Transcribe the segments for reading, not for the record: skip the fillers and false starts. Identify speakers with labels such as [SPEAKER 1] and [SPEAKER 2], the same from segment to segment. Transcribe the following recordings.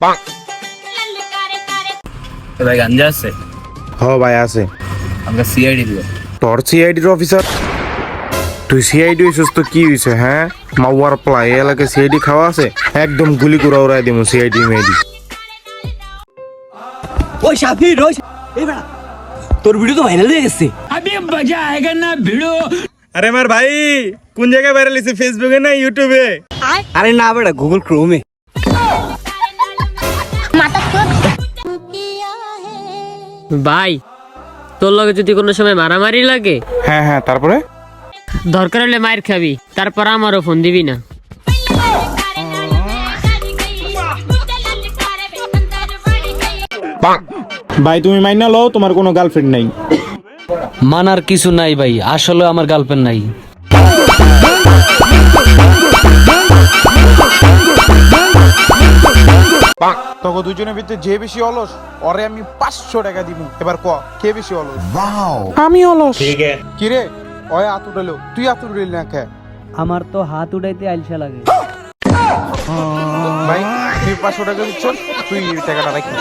[SPEAKER 1] ভাই গাঞ্জা আছে?
[SPEAKER 2] হ ভাই আছে।
[SPEAKER 1] আমরা সিআইডি দিব।
[SPEAKER 2] তোর সিআইডির অফিসার? তুই সিআইডি হইছিস তো কি হইছে? হ্যাঁ মাওয়ার প্লাই এলাকায় সিআইডি খাওয়া আছে, একদম গুলি করে উড়াই দিমু সিআইডি মেডি।
[SPEAKER 3] ওই শাফির ওই এই বেটা তোর ভিডিও তো ভাইরাল হয়ে গেছে।
[SPEAKER 1] अभी मजा आएगा ना भिड़ो।
[SPEAKER 2] আরে আমার ভাই কোন জায়গায় ভাইরাল হইছে? ফেসবুকে না ইউটিউবে?
[SPEAKER 3] আরে না বেটা গুগল ক্রোমে।
[SPEAKER 4] ভাই তোর লগে যদি কোনো সময় মারামারি লাগে,
[SPEAKER 2] হ্যাঁ হ্যাঁ তারপরে
[SPEAKER 4] দরকার হলে মায়ের খাবি, তারপর আমারও ফোন দিবি না।
[SPEAKER 2] ভাই তুমি মাইনা লও তোমার কোনো গার্লফ্রেন্ড নাই।
[SPEAKER 5] মানার কিছু নাই ভাই, আসলে আমার গার্লফ্রেন্ড নাই।
[SPEAKER 2] তখন দুজনের ভিতরে যে বেশি অলস ওরে আমি 500 টাকা দিব। এবার ক কে বেশি অলস? আমি অলস। ঠিক আছে কি রে? ওই হাত উঠালো, তুই হাত উঠালি না কে?
[SPEAKER 5] আমার তো হাত উঠাইতে আলসা লাগে।
[SPEAKER 2] ভাই তুই 500 টাকা দিচ্ছ, তুই টাকাটা রাখি।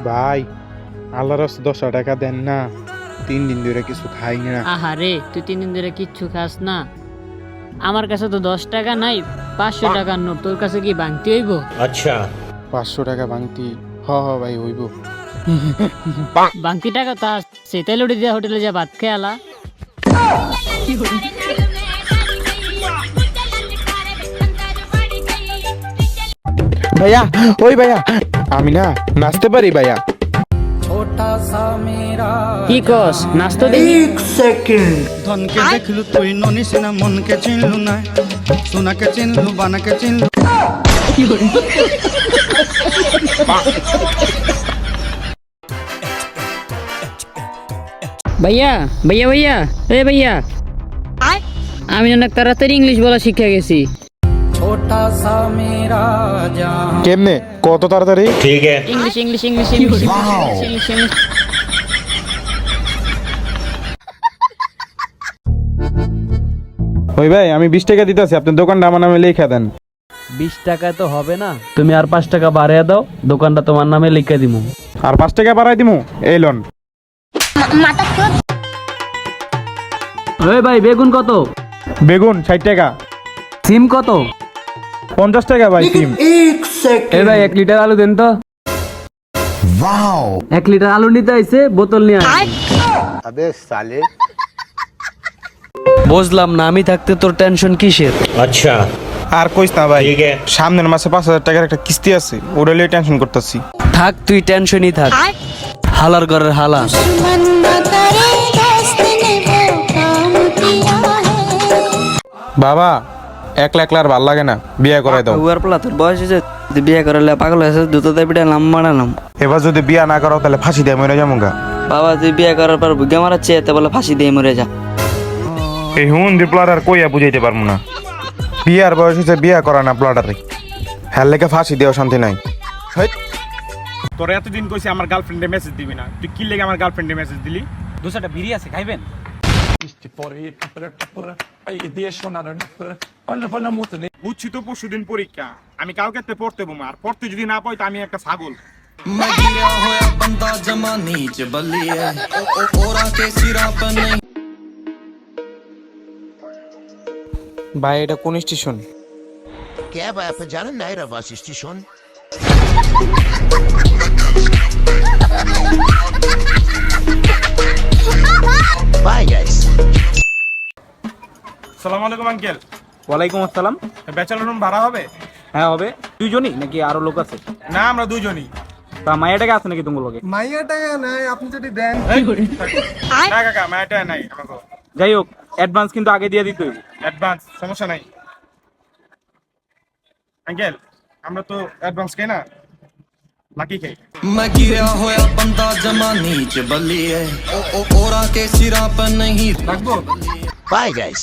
[SPEAKER 2] ভাই আল্লাহর রাস্তায় 10 টাকা দেন না, 3 দিন ধরে কিছু খাই না।
[SPEAKER 4] আহারে তুই 3 দিন ধরে কিচ্ছু খাস না? আমার কাছে তো 10 টাকা নাই, 500 টাকার নোট। তোর কাছে কি ভাঙতি হইব?
[SPEAKER 2] 500 টাকা ভাঙতি? হ হ ভাই হইব।
[SPEAKER 4] ভাঙতি টাকা তা সেটাই লড়ি দিয়া হোটেলে যা ভাত খেয়ে আলা।
[SPEAKER 2] ভাইয়া ওই ভাইয়া আমি না নাচতে পারি ভাইয়া।
[SPEAKER 4] কি কস? নাচতো দেখি।
[SPEAKER 6] ধনকে দেখলু তুই ননিস না, মনকে চিনলু না, সোনাকে চিনলু বানাকে চিনলু।
[SPEAKER 4] ভাইয়া ভাইয়া ভাইয়া এ ভাইয়া, আমি অনেক তাড়াতাড়ি ইংলিশ বলা শিখে গেছি।
[SPEAKER 2] কেমনে কত তাড়াতাড়ি?
[SPEAKER 4] English English English English English English.
[SPEAKER 2] ওই ভাই আমি 20 টাকা দিতেছি, আপনার দোকানটা আমার নামে লিখে দেন।
[SPEAKER 5] 20 টাকায় তো হবে না, তুমি আর 5 টাকা বাড়াইয়া দাও, দোকানটা তোমার নামে লিখে দিমু।
[SPEAKER 2] আর 5 টাকা বাড়াই দিমু। এই লোন।
[SPEAKER 5] ওই ভাই বেগুন কত?
[SPEAKER 2] বেগুন 60 টাকা।
[SPEAKER 5] সিম কত?
[SPEAKER 2] 50 টাকা ভাই সিম।
[SPEAKER 5] এই ভাই 1 লিটার আলু দেন তো। 1 লিটার আলু নিতে আইছে, বোতল নিয়ে আয়। বুঝলাম না, আমি থাকতে তোর টেনশন কিসের?
[SPEAKER 2] আর কইস না ভাই, সামনের মাসে 5000 টাকার একটা কিস্তি আছে, ওটা লিয়ে টেনশন করতেছি।
[SPEAKER 5] থাক তুই টেনশনই থাক, হালার ঘরের হালা।
[SPEAKER 2] বাবা একলা একলা আর ভাল লাগে না, বিয়ে করাই দাও।
[SPEAKER 5] উয়ার পোলা তোর বয়স হয়েছে, তুই বিয়ে করালে পাগল হয়েছে, দুটো দেবিটা নাম বানালাম।
[SPEAKER 2] এবার যদি বিয়ে না করো তাহলে ফাঁসি দিয়ে মরে যাবো গা।
[SPEAKER 5] বাবা তুই বিয়ে করার পর বুঝে মারাচ্ছে, এতে বলে ফাঁসি দিয়ে মরে যা।
[SPEAKER 2] এই হুন দি প্লাটার কইয়া বুঝাইতে পারবো না। বিয়ার বয়স হচ্ছে বিয়া করা না প্লাটারে। হ্যাঁ লেগে ফাঁসি দেওয়া শান্তি নাই।
[SPEAKER 7] তোর এতদিন কইছি আমার গার্লফ্রেন্ডে মেসেজ দিবি না, তুই কি লেগে আমার গার্লফ্রেন্ডে মেসেজ দিলি?
[SPEAKER 1] 200টা বিড়ি আছে, খাইবেন?
[SPEAKER 7] বুঝছি তো পরশুদিন পরীক্ষা, আমি কালকে পড়তে বমা, আর পড়তে যদি না পাই তো আমি একটা ছাগল।
[SPEAKER 2] ভাই এটা কোন স্টেশন?
[SPEAKER 8] क्या भाई आप जाना Naira bus station? Bye guys.
[SPEAKER 7] আসসালামু আলাইকুম আঙ্কেল।
[SPEAKER 1] ওয়ালাইকুম আসসালাম।
[SPEAKER 7] ব্যাচেলর রুম ভাড়া হবে?
[SPEAKER 1] হ্যাঁ হবে। দুইজনই নাকি আরো লোক আছে?
[SPEAKER 7] না আমরা দুজনই।
[SPEAKER 1] তা মায়া টাকা আছে নাকি তোমার লগে?
[SPEAKER 7] মাইয়া টাকা নাই, আপনি যদি দেন। না কাকা মাইয়া টাকা নাই আমাকে।
[SPEAKER 1] যাই হোক অ্যাডভান্স কিন্তু আগে দিয়ে দিতে হইব।
[SPEAKER 7] অ্যাডভান্স সমস্যা নাই আঙ্কেল, আমরা তো অ্যাডভান্স খাই না, লাকি খাই।
[SPEAKER 6] मैं गिरा होया बंदा जमा नीच बलिए, ओरा के सिरा पर नहीं।
[SPEAKER 7] লাগবো?
[SPEAKER 8] Bye guys.